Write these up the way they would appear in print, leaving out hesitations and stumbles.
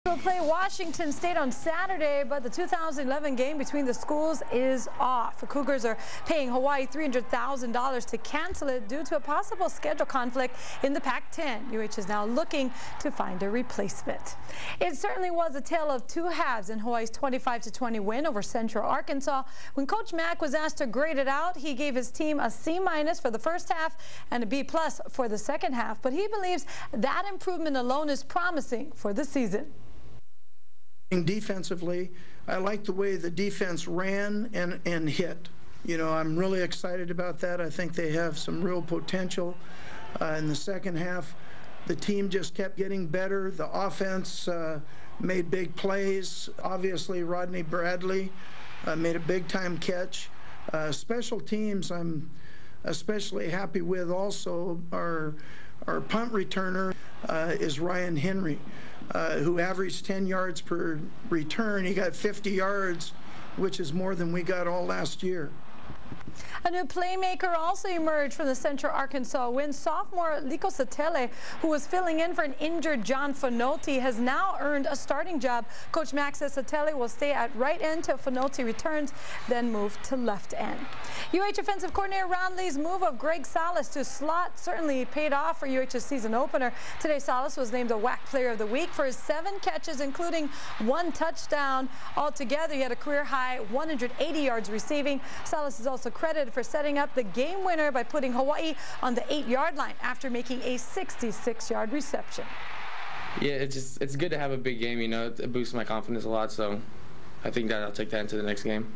Will play Washington State on Saturday, but the 2011 game between the schools is off. The Cougars are paying Hawaii $300,000 to cancel it due to a possible schedule conflict in the Pac-10. UH is now looking to find a replacement. It certainly was a tale of two halves in Hawaii's 25-20 win over Central Arkansas. When Coach Mack was asked to grade it out, he gave his team a C- for the first half and a B+ for the second half, but he believes that improvement alone is promising for the season. Defensively, I like the way the defense ran and hit. You know, I'm really excited about that. I think they have some real potential. In the second half, the team just kept getting better. The offense made big plays. Obviously, Rodney Bradley made a big-time catch. Special teams, I'm especially happy with. Also, our punt returner is Ryan Henry, who averaged 10 yards per return. He got 50 yards, which is more than we got all last year. A new playmaker also emerged from the Central Arkansas win. Sophomore Liko Satele, who was filling in for an injured John Fanotti, has now earned a starting job. Coach Mack says Satele will stay at right end till Fanotti returns, then move to left end. UH offensive coordinator Ron Lee's move of Greg Salas to slot certainly paid off for UH's season opener. Today, Salas was named the WAC Player of the Week for his 7 catches, including 1 touchdown. Altogether, he had a career-high 180 yards receiving. Salas is also credited for setting up the game winner by putting Hawaii on the 8-yard line after making a 66-yard reception. Yeah, it's good to have a big game, you know. It boosts my confidence a lot, so I think that I'll take that into the next game.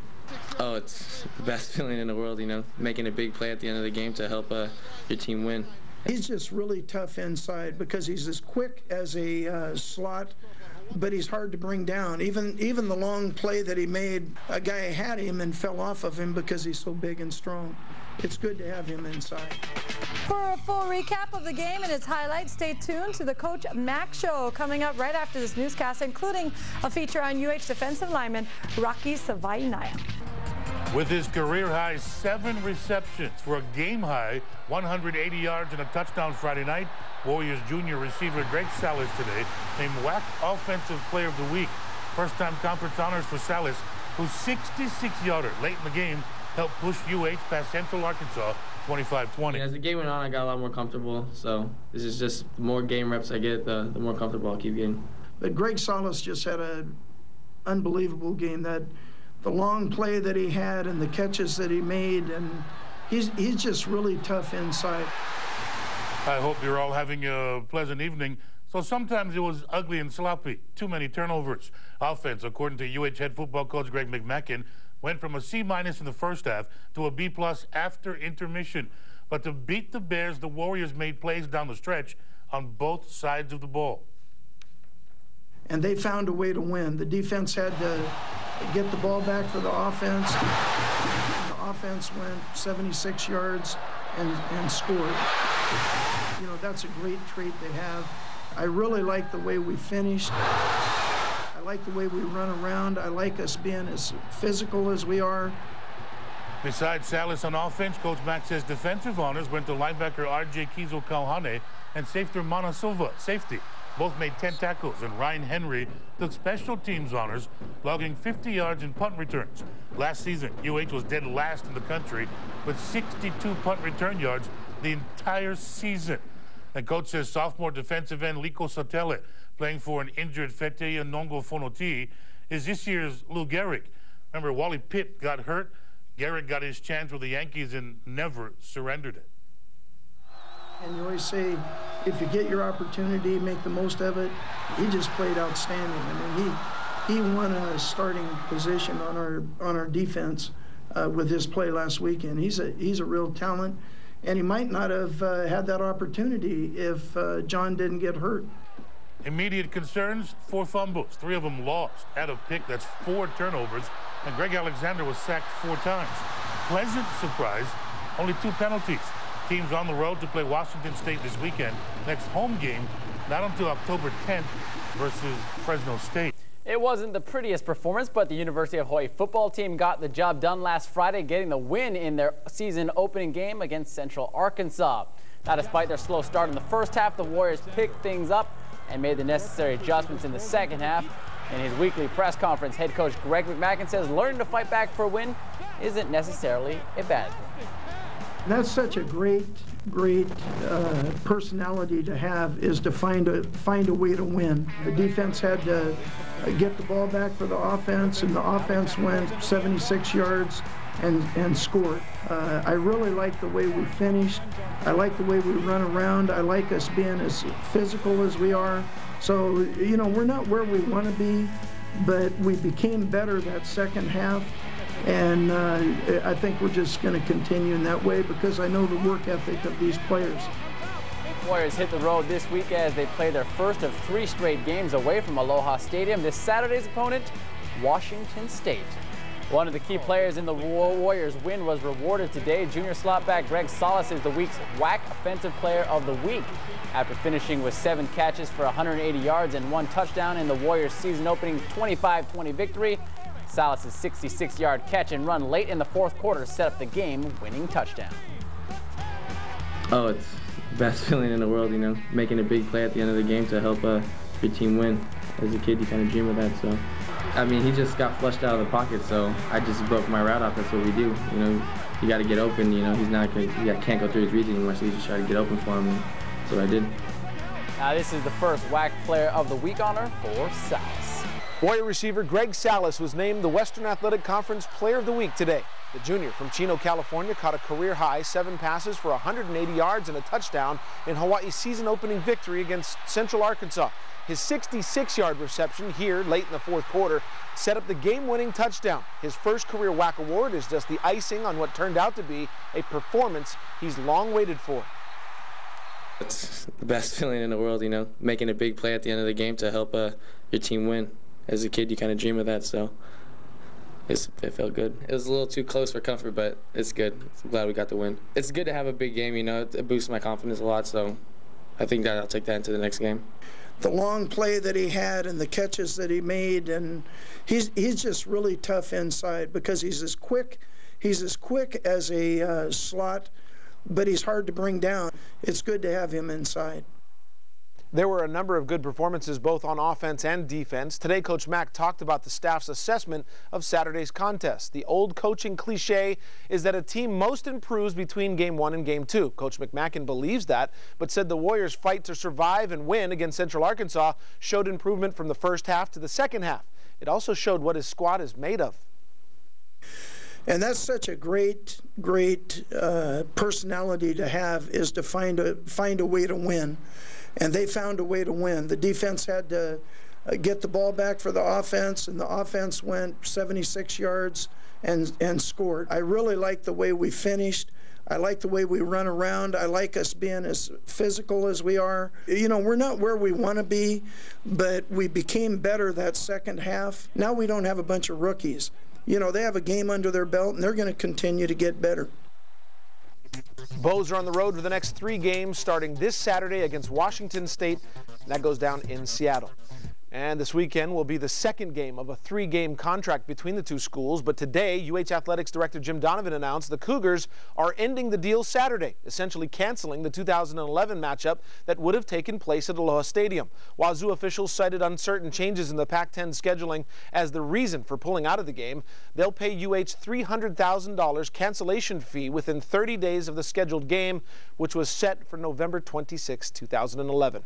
Oh, it's the best feeling in the world, you know, making a big play at the end of the game to help your team win. He's just really tough inside because he's as quick as a slot, but he's hard to bring down. Even the long play that he made, a guy had him and fell off of him because he's so big and strong. It's good to have him inside. For a full recap of the game and its highlights, stay tuned to the Coach Mack Show coming up right after this newscast, including a feature on UH defensive lineman Rocky Savainaya. With his career-high 7 receptions for a game-high 180 yards and a touchdown Friday night, Warriors junior receiver Greg Salas today named WAC Offensive Player of the Week. First-time conference honors for Salas, whose 66-yarder late in the game helped push UH past Central Arkansas 25-20. As the game went on, I got a lot more comfortable, so this is just the more game reps I get, the more comfortable I'll keep getting. But Greg Salas just had an unbelievable game. That the long play that he had and the catches that he made, and he's just really tough inside. I hope you're all having a pleasant evening. So sometimes it was ugly and sloppy, too many turnovers. Offense, according to UH head football coach Greg McMackin, went from a C- in the first half to a B+ after intermission. But to beat the Bears, the Warriors made plays down the stretch on both sides of the ball. And they found a way to win. The defense had to get the ball back for the offense. The offense went 76 yards and scored. You know, that's a great trait they have. I really like the way we finished. I like the way we run around. I like us being as physical as we are. Besides Salas on offense, Coach Mack says defensive honors went to linebacker R.J. Kizo Kauhane and safety Mana Silva, safety. Both made 10 tackles, and Ryan Henry took special teams honors, logging 50 yards in punt returns. Last season, UH was dead last in the country with 62 punt return yards the entire season. And coach says sophomore defensive end Liko Satele, playing for an injured Feteia Nongo Fonoti, is this year's Lou Gehrig. Remember, Wally Pitt got hurt. Gehrig got his chance with the Yankees and never surrendered it. And you always say, if you get your opportunity, make the most of it. He just played outstanding. I mean, he won a starting position on our defense with his play last weekend. He's a real talent, and he might not have had that opportunity if John didn't get hurt. Immediate concerns: 4 fumbles, 3 of them lost. Had a pick, that's 4 turnovers, and Greg Alexander was sacked 4 times. Pleasant surprise, only 2 penalties. Teams on the road to play Washington State this weekend. Next home game, not until October 10th versus Fresno State. It wasn't the prettiest performance, but the University of Hawaii football team got the job done last Friday, getting the win in their season opening game against Central Arkansas. Now, despite their slow start in the first half, the Warriors picked things up and made the necessary adjustments in the second half. In his weekly press conference, head coach Greg McMacken says learning to fight back for a win isn't necessarily a bad thing. That's such a great personality to have, is to find a way to win. The defense had to get the ball back for the offense, and the offense went 76 yards and scored. I really like the way we finished. I like the way we run around. I like us being as physical as we are. So, you know, we're not where we want to be, but we became better that second half. And I think we're just going to continue in that way because I know the work ethic of these players. Warriors hit the road this week as they play their first of 3 straight games away from Aloha Stadium. This Saturday's opponent, Washington State. One of the key players in the Warriors' win was rewarded today. Junior slot-back Greg Salas is the week's WAC Offensive Player of the Week after finishing with 7 catches for 180 yards and 1 touchdown in the Warriors' season-opening 25-20 victory. Salas' 66-yard catch and run late in the fourth quarter set up the game-winning touchdown. Oh, it's the best feeling in the world, you know, making a big play at the end of the game to help your team win. As a kid, you kind of dream of that, so. I mean, he just got flushed out of the pocket, so I just broke my route off. That's what we do, you know. You got to get open, you know. He's not good. He can't go through his reads anymore, so you just try to get open for him, and that's what I did. Now, this is the first WAC Player of the Week honor for Salas. Warrior receiver Greg Salas was named the Western Athletic Conference Player of the Week today. The junior from Chino, California caught a career-high 7 passes for 180 yards and a touchdown in Hawaii's season-opening victory against Central Arkansas. His 66-yard reception here late in the fourth quarter set up the game-winning touchdown. His first career WAC award is just the icing on what turned out to be a performance he's long waited for. It's the best feeling in the world, you know, making a big play at the end of the game to help your team win. As a kid, you kind of dream of that, so it felt good. It was a little too close for comfort, but it's good. I'm glad we got the win. It's good to have a big game, you know. It boosts my confidence a lot, so I think that I'll take that into the next game. The long play that he had and the catches that he made, and he's just really tough inside because he's as quick as a slot, but he's hard to bring down. It's good to have him inside. There were a number of good performances both on offense and defense. Today, Coach Mack talked about the staff's assessment of Saturday's contest. The old coaching cliche is that a team most improves between Game 1 and Game 2. Coach McMacken believes that, but said the Warriors' fight to survive and win against Central Arkansas showed improvement from the first half to the second half. It also showed what his squad is made of. And that's such a great personality to have, is to find a way to win. And they found a way to win. The defense had to get the ball back for the offense, and the offense went 76 yards and scored. I really like the way we finished. I like the way we run around. I like us being as physical as we are. You know, we're not where we want to be, but we became better that second half. Now we don't have a bunch of rookies. You know, they have a game under their belt, and they're going to continue to get better. Bows are on the road for the next 3 games, starting this Saturday against Washington State. That goes down in Seattle. And this weekend will be the second game of a 3-game contract between the two schools. But today, UH Athletics Director Jim Donovan announced the Cougars are ending the deal Saturday, essentially canceling the 2011 matchup that would have taken place at Aloha Stadium. Wazoo officials cited uncertain changes in the Pac-10 scheduling as the reason for pulling out of the game. They'll pay UH $300,000 cancellation fee within 30 days of the scheduled game, which was set for November 26, 2011.